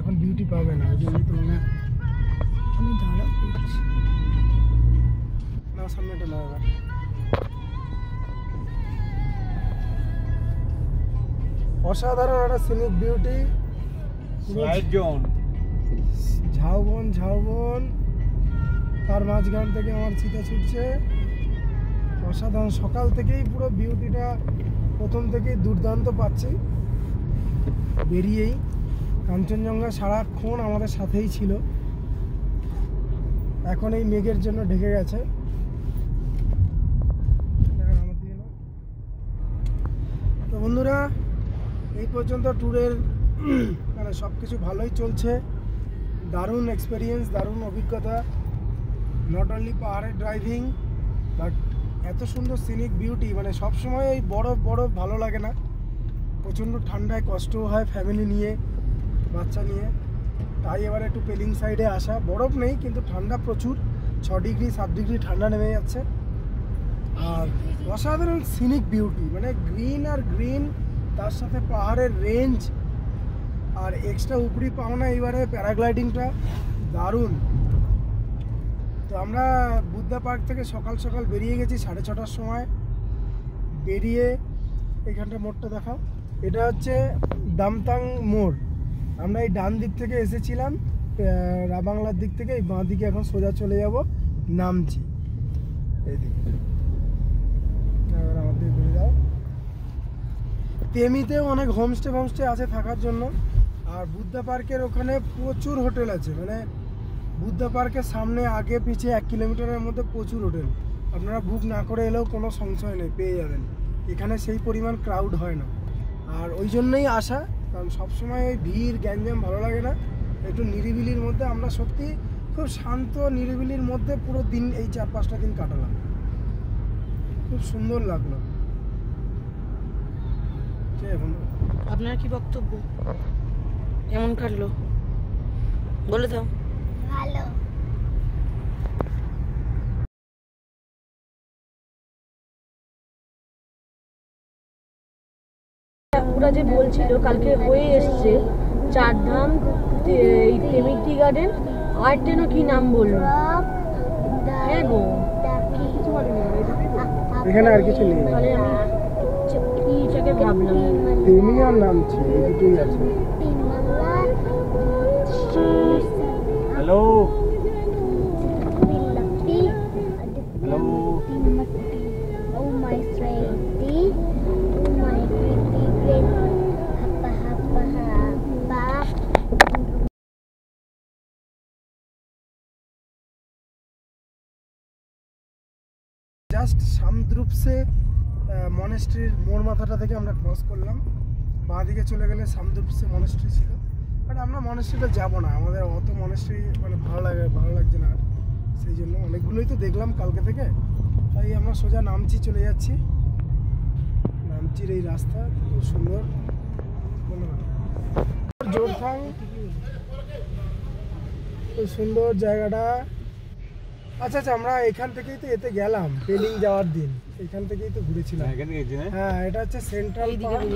এখন বিউটি পাবে না, ওই জন্যই তোমরা আমি ধরা পড়ছি না, সামনেটা না। অসাধারণ একটা সিনিক বিউটি, ঝাউবন ঝাউবন, তার মাঝখান থেকে আমার চিতা ছুটছে। অসাধারণ, সকাল থেকেই পুরো বিউটিটা প্রথম থেকেই দুর্দান্ত পাচ্ছি। বেরিয়েই কাঞ্চনজঙ্ঘা সারাক্ষণ আমাদের সাথেই ছিল, এখন এই মেঘের জন্য ঢেকে গেছে। তো বন্ধুরা, এই পর্যন্ত ট্যুরের মানে সব কিছু ভালোই চলছে। দারুণ এক্সপিরিয়েন্স, দারুণ অভিজ্ঞতা। নট অনলি পাহাড়ের ড্রাইভিং, বাট এত সুন্দর সিনিক বিউটি। মানে সবসময় এই বরফ বরফ ভালো লাগে না, প্রচণ্ড ঠান্ডায় কষ্টও হয় ফ্যামিলি নিয়ে, বাচ্চা নিয়ে। তাই এবার একটু পেলিং সাইডে আসা। বরফ নেই কিন্তু ঠান্ডা প্রচুর, 6 ডিগ্রি 7 ডিগ্রি ঠান্ডা নেমে যাচ্ছে। আর অসাধারণ সিনিক বিউটি, মানে গ্রিন আর গ্রিন, তার সাথে পাহাড়ের রেঞ্জ, আর এক্সট্রা উপরি পাওনা এবারে প্যারাগ্লাইডিংটা দারুণ। তো আমরা বুদ্ধা পার্ক থেকে সকাল সকাল বেরিয়ে গেছি 6:30টার সময়। বেরিয়ে এখানটা মোড়টা দেখাও, এটা হচ্ছে দামতাং মোড়। আমরা এই ডান দিক থেকে এসেছিলাম রাবাংলার দিক থেকে, এই বাঁ দিকে এখন সোজা চলে যাব নামচি এইদিকে। আমার দিকে ঘুরে যাও। তেমিতেও অনেক হোমস্টে আছে থাকার জন্য। আর বুদ্ধা পার্কের ওখানে প্রচুর হোটেল আছে, মানে বুদ্ধা পার্কের সামনে আগে পিছে 1 কিলোমিটারের মধ্যে প্রচুর হোটেল। আপনারা বুক না করে এলেও কোনো সংশয় নেই, পেয়ে যাবেন। এখানে সেই পরিমাণ ক্রাউড হয় না, আর ওই জন্যই আসা। কারণ সবসময় ওই ভিড় গ্যাঞ্জাম ভালো লাগে না, একটু নিরিবিলির মধ্যে। আমরা সত্যি খুব শান্ত নিরিবিলির মধ্যে পুরো দিন, এই 4-5টা দিন কাটালাম, খুব সুন্দর লাগলো। আপনার কি বক্তব্য? কেমন কাটলো বলে দাও। ভালো। ওরা যে বলছিল কালকে হয়ে এসছে চারধাম, এই তেমিক টি গার্ডেন, আর ট্রেনও কি নাম বললো? হ্যাঁ গো, এখানে আর কিছু নেই, তাহলে আমি কিটাকে ভাবলাম তেমি আর নামছি, এই দুটোই আছে। Hello hello, oh my sweetie, oh my pretty great, happa happa happa. Just Samdruptse মনেস্ট্রির মোড় মাথাটা থেকে আমরা ক্রস করলাম, বাঁ দিকে চলে গেলে সামদ্রুপসে মনেস্ট্রি ছিল। বাট আমরা মনেস্ট্রিটা যাবো না, আমাদের অত মনেস্ট্রি মানে ভালো লাগছে না, সেই জন্য অনেকগুলোই তো দেখলাম কালকে থেকে, তাই আমরা সোজা নামচি চলে যাচ্ছি। নামচির এই রাস্তা খুব সুন্দর, জোরথাং খুব সুন্দর জায়গাটা। আচ্ছা আচ্ছা, আমরা এখান থেকেই তো এতে গেলাম পেলিং যাওয়ার দিন, এখান থেকেই তো ঘুরেছিলাম। হ্যাঁ, এটা হচ্ছে সেন্ট্রাল পার্ক।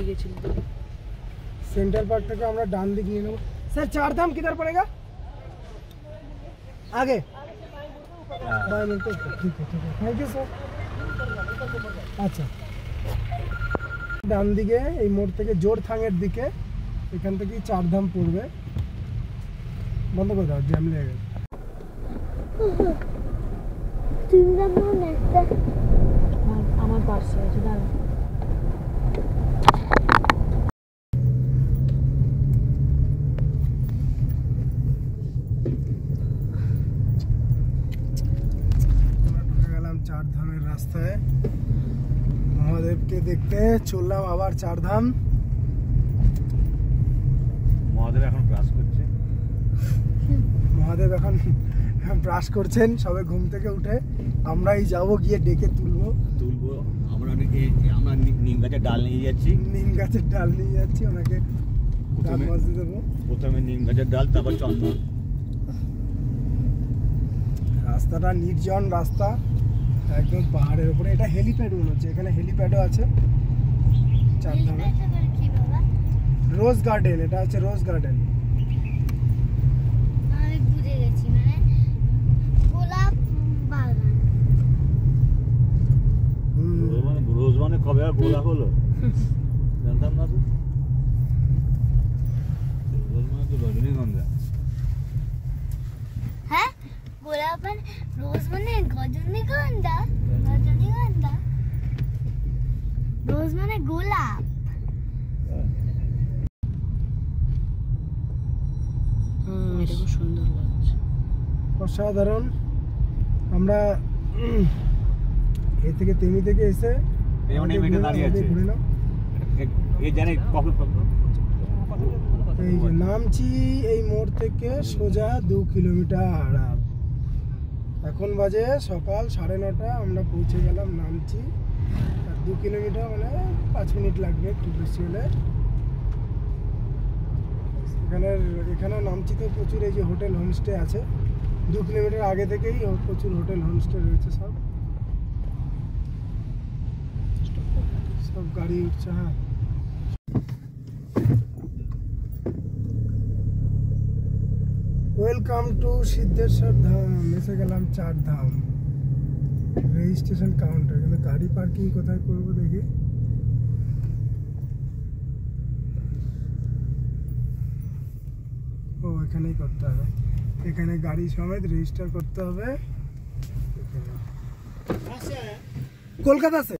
सेंट्रल पार्क থেকে আমরা ডান দিক নিয়ে নেব। স্যার চারধাম किधर पड़ेगा? आगे बाय मिनट। ठीक है थैंक यू স্যার। আচ্ছা, ডান দিকে এই মোড় থেকে জোরথাংয়ের দিকে, এখান থেকেই চারধাম পড়বে। বন্ধ করে দাও, জ্যাম লেগে গেছে। আমার পাশে আছে, দাঁড়া। চারধামের রাস্তায় মহাদেবকে দেখতে চললাম আবার চারধাম। মহাদেব এখন ব্রাশ করছে, মহাদেব এখন ব্রাশ করছেন সবে ঘুম থেকে উঠে। আমরাই যাব গিয়ে ডেকে তুলবো। আমরা নিম গাছের ডাল নিয়ে যাচ্ছি, ওনাকে ডাল বাজতে দেবো। প্রথমে নিম গাছের ডাল, তারপর চন্দন। রাস্তাটা নির্জন রাস্তা, একদম পাহাড়ের উপরে। এটা হেলিপ্যাড মনে হচ্ছে, এখানে হেলিপ্যাডও আছে চারধামে। রোজ গার্ডেন, এটা হচ্ছে রোজ গার্ডেন। গোলাপ হলো জানতাম না তো রজনীগন্ধা হ্যাঁ গোলাপ মানে রোজ মানে রজনীগন্ধা রজনীগন্ধা রোজ মানে গোলাপ এটা খুব সুন্দর লাগছে। অসাধারণ। আমরা এ থেকে তেমি থেকে এসে এই মেয়েটা দাঁড়িয়ে আছে ঘুরে নাও। এই জানে কখন এই যে নামছি এই মোড় থেকে সোজা 2 কিলোমিটার। এখন বাজে সকাল 9:30, আমরা পৌঁছে গেলাম নামছি। আর 2 কিলোমিটার মানে 5 মিনিট লাগবে খুব বেশি হলে। এখানে নামচিতে প্রচুর এই যে হোটেল হোমস্টে আছে। 2 কিলোমিটার আগে থেকেই প্রচুর হোটেল হোমস্টে রয়েছে। সব গাড়ি উঠছে। হ্যাঁ ওয়েলকাম টু সিদ্ধেশ্বর ধাম। এসে গেলাম 4 ধাম রেজিস্ট্রেশন কাউন্টার। কিন্তু গাড়ি পার্কিং কোথায় করবো দেখি। ও এখানেই করতে হবে। এখানে গাড়ি সমেত রেজিস্টার করতে হবে। কলকাতা से